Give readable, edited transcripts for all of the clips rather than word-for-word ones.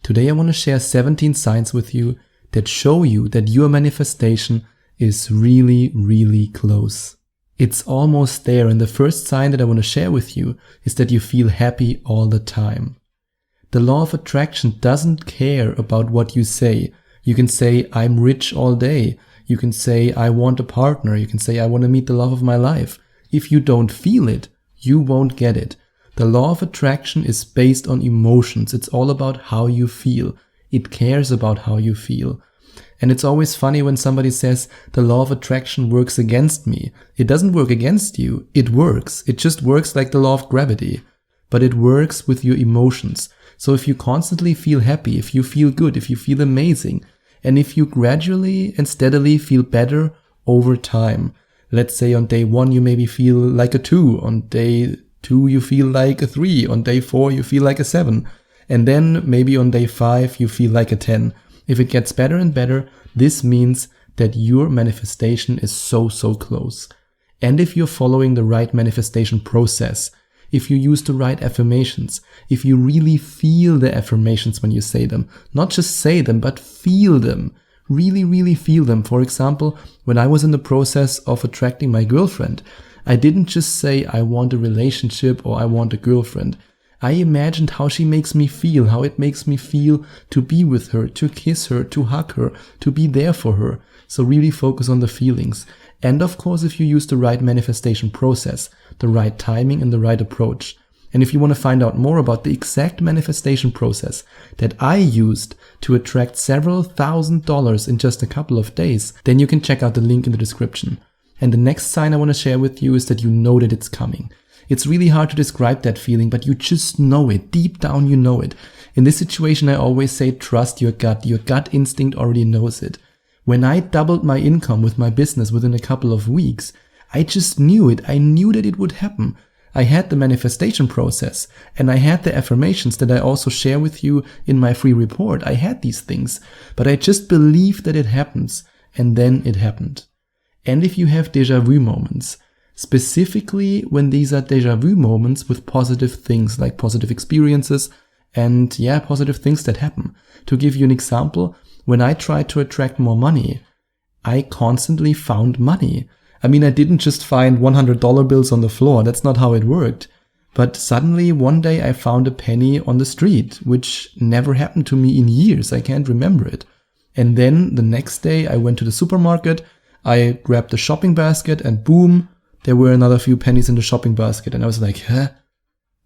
Today I want to share 17 signs with you that show you that your manifestation is really, really close. It's almost there, and the first sign that I want to share with you is that you feel happy all the time. The law of attraction doesn't care about what you say. You can say, I'm rich all day. You can say, I want a partner. You can say, I want to meet the love of my life. If you don't feel it, you won't get it. The law of attraction is based on emotions. It's all about how you feel. It cares about how you feel. And it's always funny when somebody says, the law of attraction works against me. It doesn't work against you. It works. It just works like the law of gravity. But it works with your emotions. So if you constantly feel happy, if you feel good, if you feel amazing, and if you gradually and steadily feel better over time, let's say on day 1 you maybe feel like a 2, on day 2 you feel like a 3, on day 4 you feel like a 7, and then maybe on day 5 you feel like a 10. If it gets better and better, this means that your manifestation is so close. And if you're following the right manifestation process, if you use the right affirmations, if you really feel the affirmations when you say them, not just say them, but feel them, really feel them. For example, when I was in the process of attracting my girlfriend, I didn't just say I want a relationship or I want a girlfriend. I imagined how she makes me feel, how it makes me feel to be with her, to kiss her, to hug her, to be there for her. So really focus on the feelings. And of course, if you use the right manifestation process, the right timing and the right approach. And if you want to find out more about the exact manifestation process that I used to attract several $1,000s in just a couple of days, then you can check out the link in the description. And the next sign I want to share with you is that you know that it's coming. It's really hard to describe that feeling, but you just know it. Deep down you know it. In this situation I always say trust your gut. Your gut instinct already knows it. When I doubled my income with my business within a couple of weeks, I just knew it. I knew that it would happen. I had the manifestation process and I had the affirmations that I also share with you in my free report. I had these things, but I just believed that it happens, and then it happened. And if you have déjà vu moments, specifically when these are déjà vu moments with positive things like positive experiences and positive things that happen. To give you an example, when I tried to attract more money, I constantly found money. I mean, I didn't just find $100 bills on the floor. That's not how it worked. But suddenly one day I found a penny on the street, which never happened to me in years. I can't remember it. And then the next day I went to the supermarket, I grabbed the shopping basket and boom, there were another few pennies in the shopping basket. And I was like,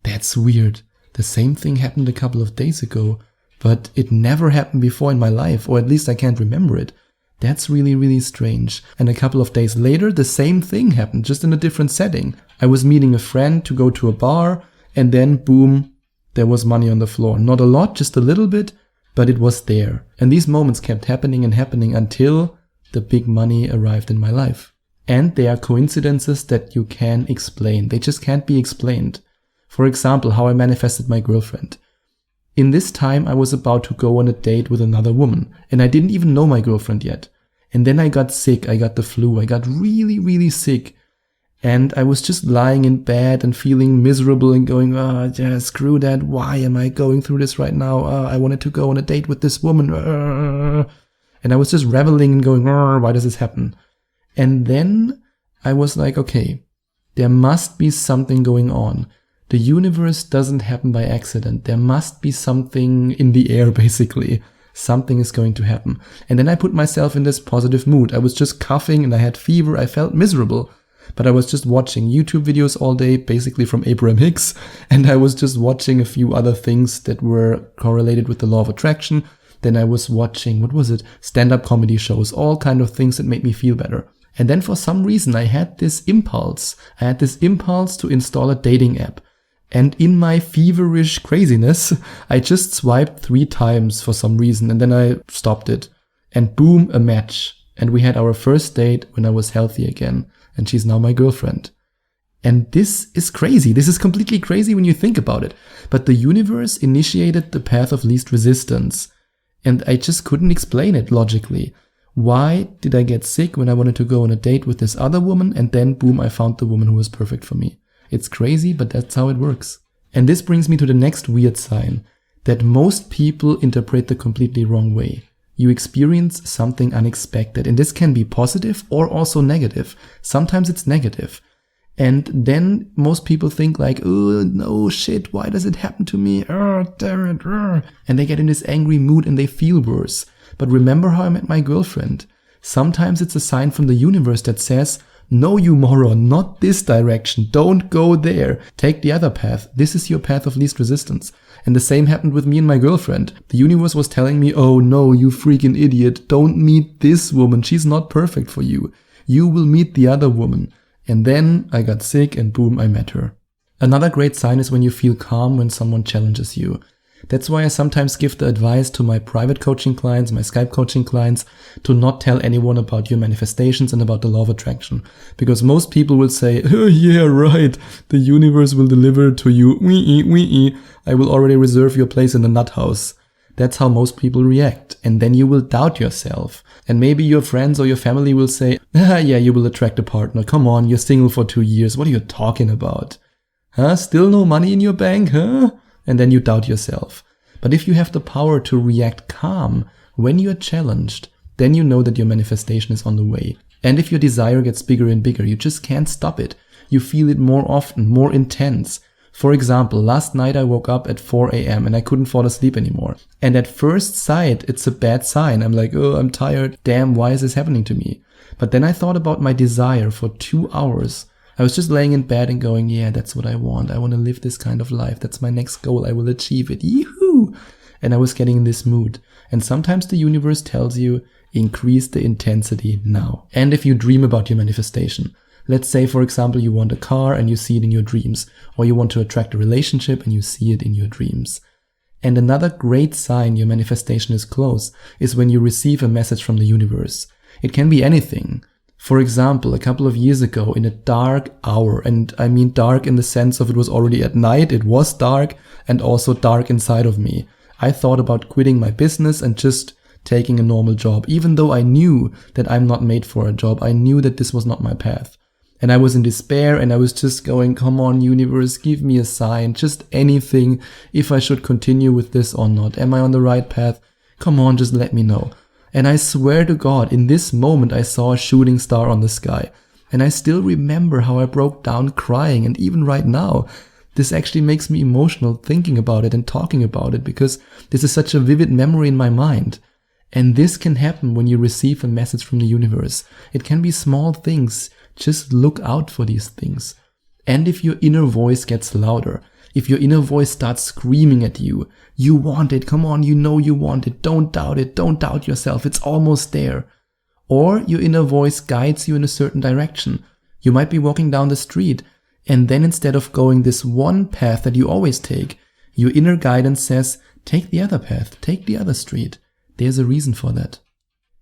that's weird. The same thing happened a couple of days ago, but it never happened before in my life, or at least I can't remember it. That's really strange. And a couple of days later, the same thing happened, just in a different setting. I was meeting a friend to go to a bar, and then boom, there was money on the floor. Not a lot, just a little bit, but it was there. And these moments kept happening and happening until the big money arrived in my life. And they are coincidences that you can explain. They just can't be explained. For example, how I manifested my girlfriend. In this time, I was about to go on a date with another woman, and I didn't even know my girlfriend yet. And then I got sick, I got the flu, I got really sick. And I was just lying in bed and feeling miserable and going, screw that, why am I going through this right now? I wanted to go on a date with this woman. And I was just reveling and going, why does this happen? And then I was like, okay, there must be something going on. The universe doesn't happen by accident. There must be something in the air, basically. Something is going to happen. And then I put myself in this positive mood. I was just coughing and I had fever. I felt miserable. But I was just watching YouTube videos all day, basically from Abraham Hicks. And I was just watching a few other things that were correlated with the law of attraction. Then I was watching, stand-up comedy shows, all kind of things that made me feel better. And then for some reason I had this impulse. I had this impulse to install a dating app. And in my feverish craziness, I just swiped 3 times for some reason, and then I stopped it. And boom, a match. And we had our first date when I was healthy again. And she's now my girlfriend. And this is crazy. This is completely crazy when you think about it. But the universe initiated the path of least resistance. And I just couldn't explain it logically. Why did I get sick when I wanted to go on a date with this other woman, and then boom, I found the woman who was perfect for me? It's crazy, but that's how it works. And this brings me to the next weird sign. that most people interpret the completely wrong way. You experience something unexpected, and this can be positive or also negative. Sometimes it's negative. And then most people think like, oh no, shit, why does it happen to me? Oh, damn it. And they get in this angry mood and they feel worse. But remember how I met my girlfriend. Sometimes it's a sign from the universe that says, no, you moron, not this direction. Don't go there. Take the other path. This is your path of least resistance. And the same happened with me and my girlfriend. The universe was telling me, oh no, you freaking idiot. Don't meet this woman. She's not perfect for you. You will meet the other woman. And then I got sick and boom, I met her. Another great sign is when you feel calm when someone challenges you. That's why I sometimes give the advice to my private coaching clients, my Skype coaching clients, to not tell anyone about your manifestations and about the law of attraction. Because most people will say, oh yeah, right, the universe will deliver to you, I will already reserve your place in the nut house. That's how most people react. And then you will doubt yourself. And maybe your friends or your family will say, yeah, you will attract a partner. Come on, you're single for 2 years. What are you talking about? Huh? Still no money in your bank, huh? And then you doubt yourself. But if you have the power to react calm when you are challenged, then you know that your manifestation is on the way. And if your desire gets bigger and bigger, you just can't stop it. You feel it more often, more intense. For example, last night I woke up at 4 a.m. and I couldn't fall asleep anymore. And at first sight, it's a bad sign. I'm like, oh, I'm tired. Damn, why is this happening to me? But then I thought about my desire for 2 hours. I was just laying in bed and going, yeah, that's what I want. I want to live this kind of life. That's my next goal. I will achieve it. Yee-hoo! And I was getting in this mood. And sometimes the universe tells you, increase the intensity now. And if you dream about your manifestation, let's say, for example, you want a car and you see it in your dreams, or you want to attract a relationship and you see it in your dreams. And another great sign your manifestation is close is when you receive a message from the universe. It can be anything. For example, a couple of years ago in a dark hour, and I mean dark in the sense of it was already at night, it was dark, and also dark inside of me. I thought about quitting my business and just taking a normal job, even though I knew that I'm not made for a job. I knew that this was not my path. And I was in despair and I was just going, come on, universe, give me a sign, just anything, if I should continue with this or not. Am I on the right path? Come on, just let me know. And I swear to God, in this moment, I saw a shooting star on the sky. And I still remember how I broke down crying. And even right now, this actually makes me emotional thinking about it and talking about it, because this is such a vivid memory in my mind. And this can happen when you receive a message from the universe. It can be small things. Just look out for these things. And if your inner voice gets louder, if your inner voice starts screaming at you, you want it, come on, you know you want it, don't doubt yourself, it's almost there. Or your inner voice guides you in a certain direction. You might be walking down the street, and then instead of going this one path that you always take, your inner guidance says, take the other path, take the other street. There's a reason for that.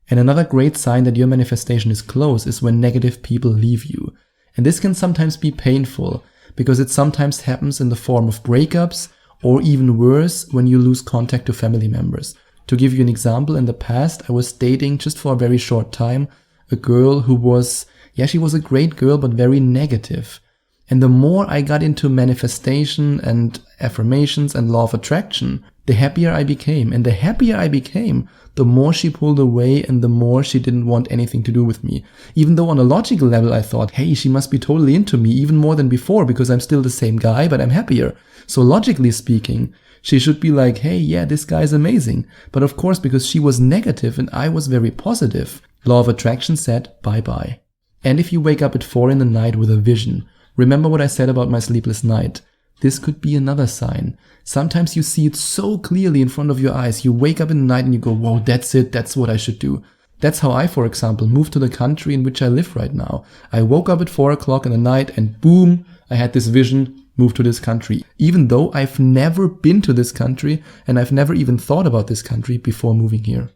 And another great sign that your manifestation is close is when negative people leave you. And this can sometimes be painful because it sometimes happens in the form of breakups, or even worse, when you lose contact to family members. To give you an example, in the past, I was dating just for a very short time a girl who was, she was a great girl, but very negative. And the more I got into manifestation and affirmations and law of attraction, the happier I became. And the happier I became, the more she pulled away and the more she didn't want anything to do with me. Even though on a logical level I thought, hey, she must be totally into me, even more than before, because I'm still the same guy, but I'm happier. So logically speaking, she should be like, hey, yeah, this guy is amazing. But of course, because she was negative and I was very positive, law of attraction said bye-bye. And if you wake up at 4 in the night with a vision, remember what I said about my sleepless night. This could be another sign. Sometimes you see it so clearly in front of your eyes. You wake up in the night and you go, whoa, that's it. That's what I should do. That's how I, for example, moved to the country in which I live right now. I woke up at 4 o'clock in the night and boom, I had this vision, move to this country. Even though I've never been to this country and I've never even thought about this country before moving here.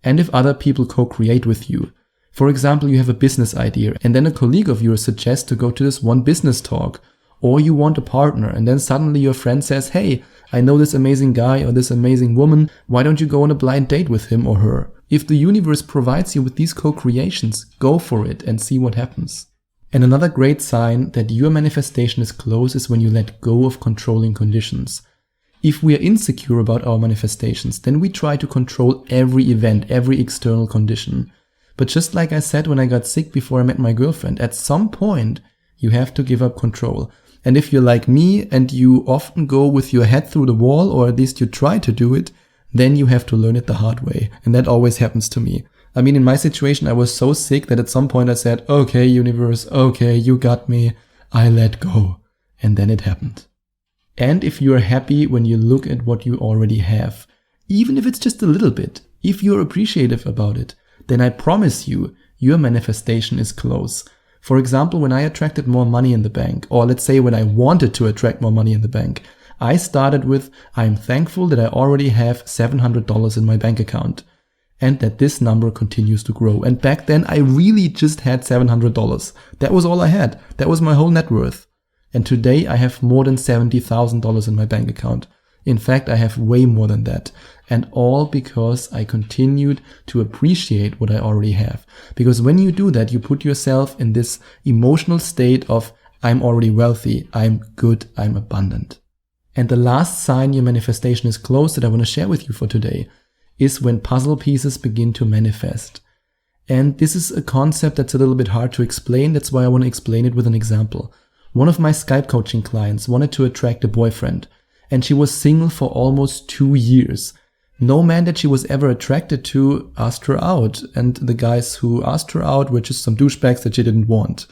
And if other people co-create with you, for example, you have a business idea and then a colleague of yours suggests to go to this one business talk, or you want a partner and then suddenly your friend says, hey, I know this amazing guy or this amazing woman, why don't you go on a blind date with him or her? If the universe provides you with these co-creations, go for it and see what happens. And another great sign that your manifestation is close is when you let go of controlling conditions. If we are insecure about our manifestations, then we try to control every event, every external condition. But just like I said when I got sick before I met my girlfriend, at some point you have to give up control. And if you're like me and you often go with your head through the wall, or at least you try to do it, then you have to learn it the hard way. And that always happens to me. I mean, in my situation, I was so sick that at some point I said, okay, universe, okay, you got me. I let go. And then it happened. And if you're happy when you look at what you already have, even if it's just a little bit, if you're appreciative about it, then I promise you, your manifestation is close. For example, when I attracted more money in the bank, or let's say when I wanted to attract more money in the bank, I started with, I'm thankful that I already have $700 in my bank account and that this number continues to grow. And back then I really just had $700. That was all I had. That was my whole net worth. And today I have more than $70,000 in my bank account. In fact, I have way more than that. And all because I continued to appreciate what I already have. Because when you do that, you put yourself in this emotional state of, I'm already wealthy, I'm good, I'm abundant. And the last sign your manifestation is close that I want to share with you for today is when puzzle pieces begin to manifest. And this is a concept that's a little bit hard to explain. That's why I want to explain it with an example. One of my Skype coaching clients wanted to attract a boyfriend, and she was single for almost 2 years. No man that she was ever attracted to asked her out, and the guys who asked her out were just some douchebags that she didn't want.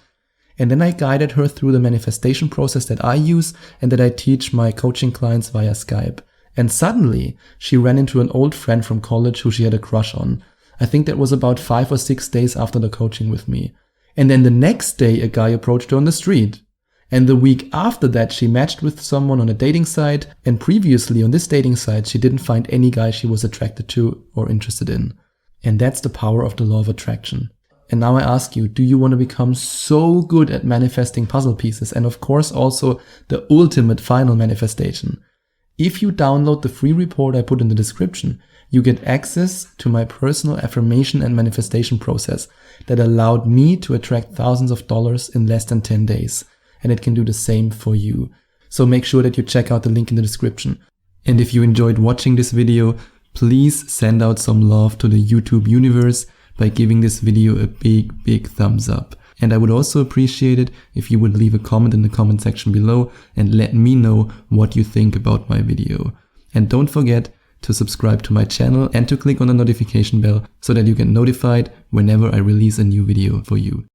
And then I guided her through the manifestation process that I use and that I teach my coaching clients via Skype. And suddenly she ran into an old friend from college who she had a crush on. I think that was about 5 or 6 days after the coaching with me. And then the next day a guy approached her on the street. And the week after that, she matched with someone on a dating site. And previously on this dating site, she didn't find any guy she was attracted to or interested in. And that's the power of the law of attraction. And now I ask you, do you want to become so good at manifesting puzzle pieces? And of course, also the ultimate final manifestation. If you download the free report I put in the description, you get access to my personal affirmation and manifestation process that allowed me to attract thousands of dollars in less than 10 days. And it can do the same for you. So make sure that you check out the link in the description. And if you enjoyed watching this video, please send out some love to the YouTube universe by giving this video a big thumbs up. And I would also appreciate it if you would leave a comment in the comment section below and let me know what you think about my video. And don't forget to subscribe to my channel and to click on the notification bell so that you get notified whenever I release a new video for you.